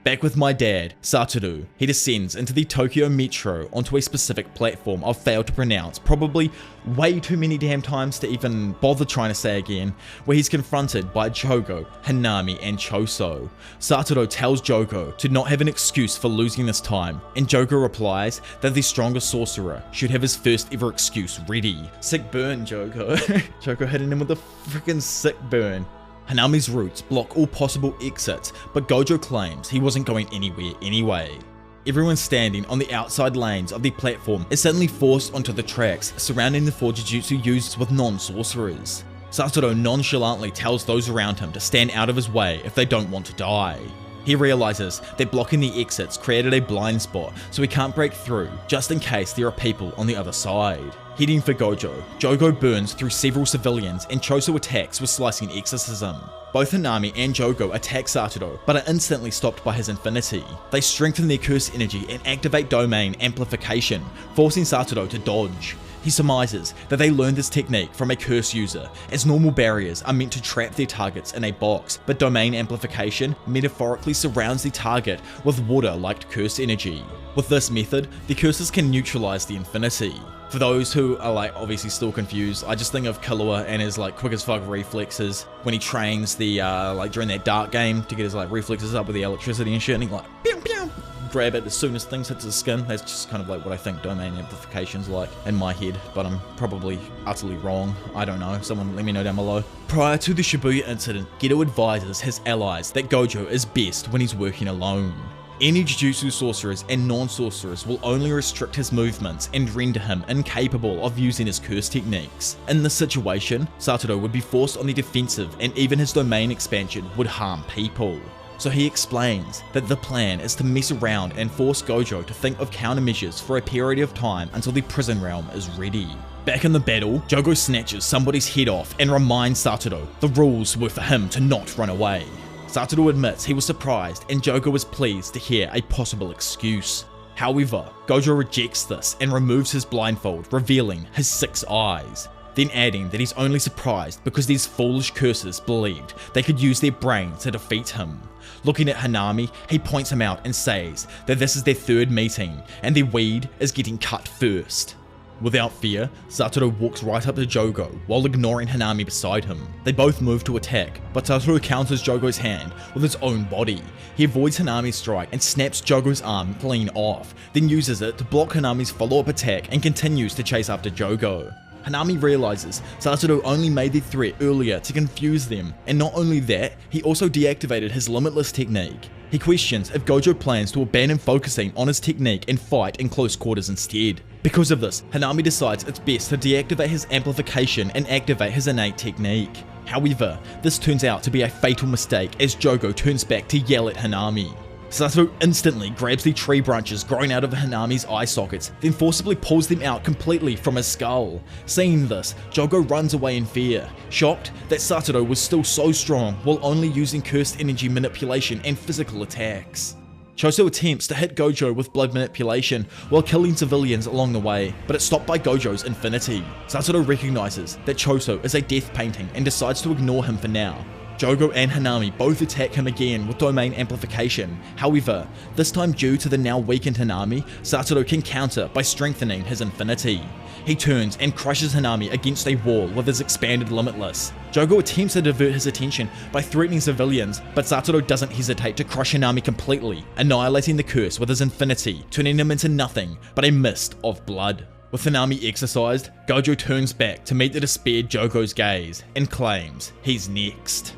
Back with my dad, Satoru, he descends into the Tokyo Metro onto a specific platform I've failed to pronounce probably way too many damn times to even bother trying to say again, where he's confronted by Jogo, Hanami, and Choso. Satoru tells Jogo to not have an excuse for losing this time, and Jogo replies that the strongest sorcerer should have his first ever excuse ready. Sick burn, Jogo. Jogo hitting him with a freaking sick burn. Hanami's roots block all possible exits, but Gojo claims he wasn't going anywhere anyway. Everyone standing on the outside lanes of the platform is suddenly forced onto the tracks surrounding the four Jujutsu used with non-sorcerers. Satoru nonchalantly tells those around him to stand out of his way if they don't want to die. He realizes that blocking the exits created a blind spot so he can't break through just in case there are people on the other side. Heading for Gojo, Jogo burns through several civilians and Choso attacks with slicing exorcism. Both Hanami and Jogo attack Satoru, but are instantly stopped by his infinity. They strengthen their curse energy and activate domain amplification, forcing Satoru to dodge. He surmises that they learned this technique from a curse user, as normal barriers are meant to trap their targets in a box, but domain amplification metaphorically surrounds the target with water-like curse energy. With this method, the curses can neutralize the infinity. For those who are obviously still confused, I just think of Killua and his quick as fuck reflexes when he trains the during that dark game to get his reflexes up with the electricity and shit, and he pew pew, grab it as soon as things hits his skin. That's just kind of what I think domain amplification's like in my head, but I'm probably utterly wrong. I don't know, someone let me know down below. Prior to the Shibuya incident, Geto advises his allies that Gojo is best when he's working alone. Any Jujutsu sorcerers and non-sorcerers will only restrict his movements and render him incapable of using his curse techniques. In this situation, Satoru would be forced on the defensive and even his domain expansion would harm people. So he explains that the plan is to mess around and force Gojo to think of countermeasures for a period of time until the prison realm is ready. Back in the battle, Jogo snatches somebody's head off and reminds Satoru the rules were for him to not run away. Satoru admits he was surprised and Jogo was pleased to hear a possible excuse. However, Gojo rejects this and removes his blindfold, revealing his 6 eyes, then adding that he's only surprised because these foolish cursors believed they could use their brain to defeat him. Looking at Hanami, he points him out and says that this is their 3rd meeting and their weed is getting cut first. Without fear, Satoru walks right up to Jogo while ignoring Hanami beside him. They both move to attack, but Satoru counters Jogo's hand with his own body. He avoids Hanami's strike and snaps Jogo's arm clean off, then uses it to block Hanami's follow-up attack and continues to chase after Jogo. Hanami realizes Satoru only made the threat earlier to confuse them, and not only that, he also deactivated his limitless technique. He questions if Gojo plans to abandon focusing on his technique and fight in close quarters instead. Because of this, Hanami decides it's best to deactivate his amplification and activate his innate technique. However, this turns out to be a fatal mistake as Jogo turns back to yell at Hanami. Satoru instantly grabs the tree branches growing out of Hanami's eye sockets, then forcibly pulls them out completely from his skull. Seeing this, Jogo runs away in fear, shocked that Satoru was still so strong while only using cursed energy manipulation and physical attacks. Choso attempts to hit Gojo with blood manipulation while killing civilians along the way, but it's stopped by Gojo's infinity. Satoru recognizes that Choso is a death painting and decides to ignore him for now. Jogo and Hanami both attack him again with domain amplification. However, this time due to the now weakened Hanami, Satoru can counter by strengthening his infinity. He turns and crushes Hanami against a wall with his expanded limitless. Jogo attempts to divert his attention by threatening civilians, but Satoru doesn't hesitate to crush Hanami completely, annihilating the curse with his infinity, turning him into nothing but a mist of blood. With Hanami exorcised, Gojo turns back to meet the despaired Jogo's gaze and claims he's next.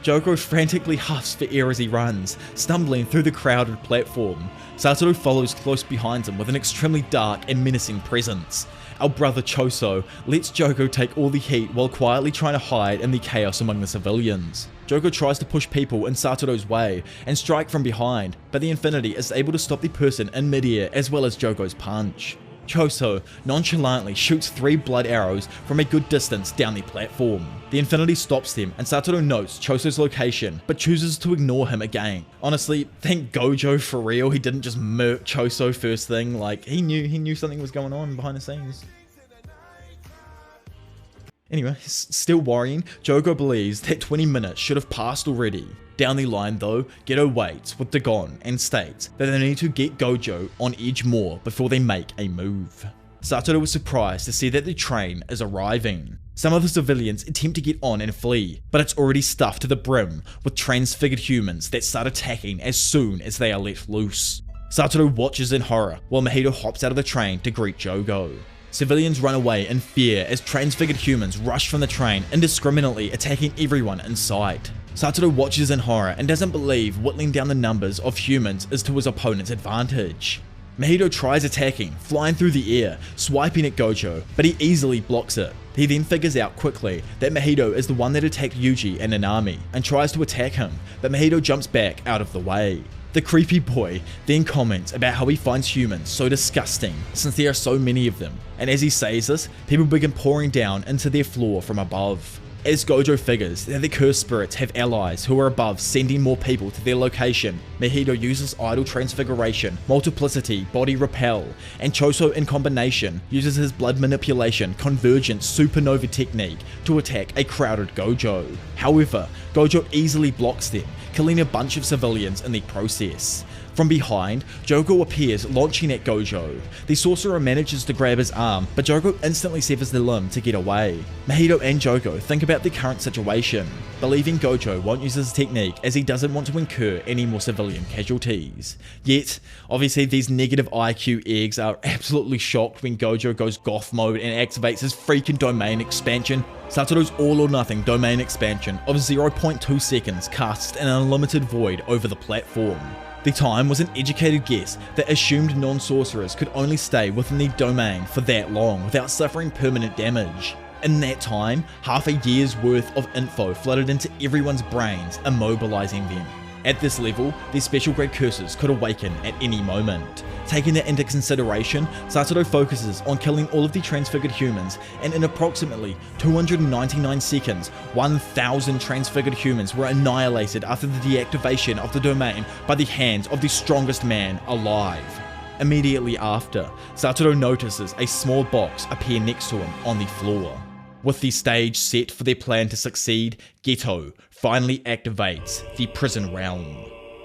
Jogo frantically huffs for air as he runs, stumbling through the crowded platform. Satoru follows close behind him with an extremely dark and menacing presence. Our brother Choso lets Jogo take all the heat while quietly trying to hide in the chaos among the civilians. Jogo tries to push people in Satoru's way and strike from behind, but the Infinity is able to stop the person in midair as well as Jogo's punch. Choso nonchalantly shoots 3 blood arrows from a good distance down the platform. The Infinity stops them and Satoru notes Choso's location, but chooses to ignore him again. Honestly, thank Gojo for real, he didn't just murk Choso first thing, he knew something was going on behind the scenes. Anyway, still worrying, Jogo believes that 20 minutes should have passed already. Down the line though, Geto waits with Dagon and states that they need to get Gojo on edge more before they make a move. Satoru was surprised to see that the train is arriving. Some of the civilians attempt to get on and flee, but it's already stuffed to the brim with transfigured humans that start attacking as soon as they are let loose. Satoru watches in horror while Mahito hops out of the train to greet Jogo. Civilians run away in fear as transfigured humans rush from the train, indiscriminately attacking everyone in sight. Satoru watches in horror and doesn't believe whittling down the numbers of humans is to his opponent's advantage. Mahito tries attacking, flying through the air, swiping at Gojo, but he easily blocks it. He then figures out quickly that Mahito is the one that attacked Yuji and Hanami, and tries to attack him, but Mahito jumps back out of the way. The creepy boy then comments about how he finds humans so disgusting since there are so many of them, and as he says this, people begin pouring down into their floor from above. As Gojo figures that the cursed spirits have allies who are above sending more people to their location, Mahito uses idle transfiguration, multiplicity, body repel, and Choso in combination uses his blood manipulation convergent supernova technique to attack a crowded Gojo. However, Gojo easily blocks them, killing a bunch of civilians in the process. From behind, Jogo appears launching at Gojo. The sorcerer manages to grab his arm, but Jogo instantly severs the limb to get away. Mahito and Jogo think about the current situation, believing Gojo won't use his technique as he doesn't want to incur any more civilian casualties. Yet, obviously these negative IQ eggs are absolutely shocked when Gojo goes goth mode and activates his freaking domain expansion. Satoru's all or nothing domain expansion of 0.2 seconds casts an unlimited void over the platform. The time was an educated guess that assumed non-sorcerers could only stay within the domain for that long without suffering permanent damage. In that time, half a year's worth of info flooded into everyone's brains, immobilizing them. At this level, their special grade curses could awaken at any moment. Taking that into consideration, Satoru focuses on killing all of the transfigured humans, and in approximately 299 seconds, 1,000 transfigured humans were annihilated after the deactivation of the domain by the hands of the strongest man alive. Immediately after, Satoru notices a small box appear next to him on the floor. With the stage set for their plan to succeed, Geto finally activates the prison realm.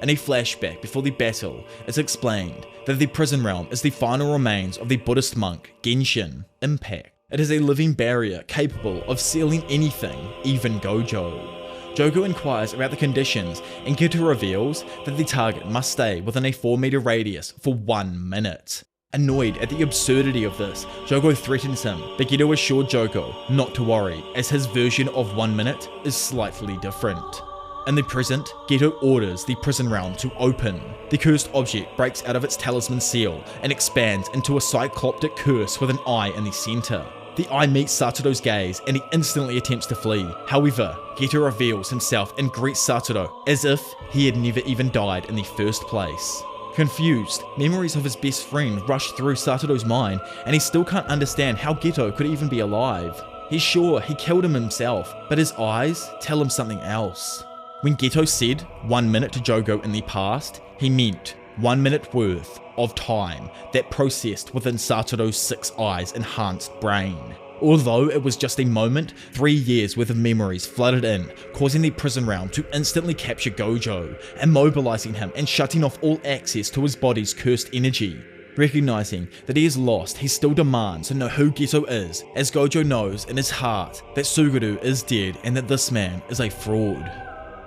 In a flashback before the battle, it's explained that the prison realm is the final remains of the Buddhist monk Genshin Impact. It is a living barrier capable of sealing anything, even Gojo. Jogo inquires about the conditions and Geto reveals that the target must stay within a 4-meter radius for 1 minute. Annoyed at the absurdity of this, Jogo threatens him, but Geto assured Jogo not to worry, as his version of 1 minute is slightly different. In the present, Geto orders the prison realm to open. The cursed object breaks out of its talisman seal and expands into a cycloptic curse with an eye in the center. The eye meets Satoru's gaze and he instantly attempts to flee. However, Geto reveals himself and greets Satoru as if he had never even died in the first place. Confused, memories of his best friend rush through Satoru's mind and he still can't understand how Geto could even be alive. He's sure he killed him himself, but his eyes tell him something else. When Geto said 1 minute to Jogo in the past, he meant 1 minute worth of time that processed within Satoru's 6 eyes enhanced brain. Although it was just a moment, 3 years worth of memories flooded in, causing the prison realm to instantly capture Gojo, immobilizing him and shutting off all access to his body's cursed energy. Recognizing that he is lost, he still demands to know who Geto is, as Gojo knows in his heart that Suguru is dead and that this man is a fraud.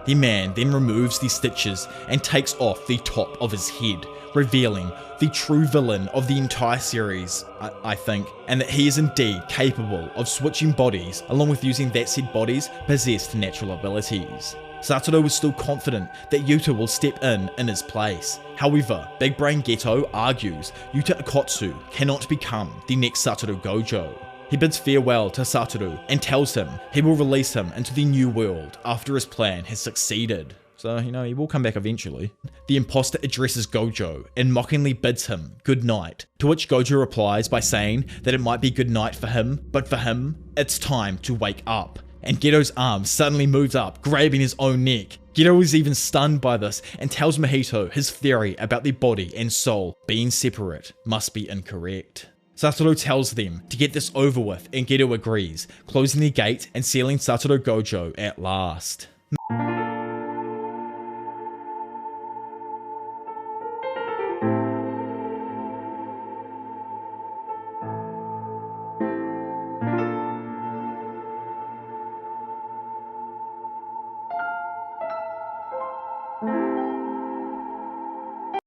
The man then removes the stitches and takes off the top of his head, revealing the true villain of the entire series, I think, and that he is indeed capable of switching bodies along with using that said body's possessed natural abilities. Satoru was still confident that Yuta will step in his place. However, Big Brain Geto argues Yuta Akotsu cannot become the next Satoru Gojo. He bids farewell to Satoru and tells him he will release him into the new world after his plan has succeeded. So, he will come back eventually. The imposter addresses Gojo and mockingly bids him good night, to which Gojo replies by saying that it might be good night for him, but for him, it's time to wake up. And Geto's arm suddenly moves up, grabbing his own neck. Geto is even stunned by this and tells Mahito his theory about the body and soul being separate must be incorrect. Satoru tells them to get this over with, and Geto agrees, closing the gate and sealing Satoru Gojo at last.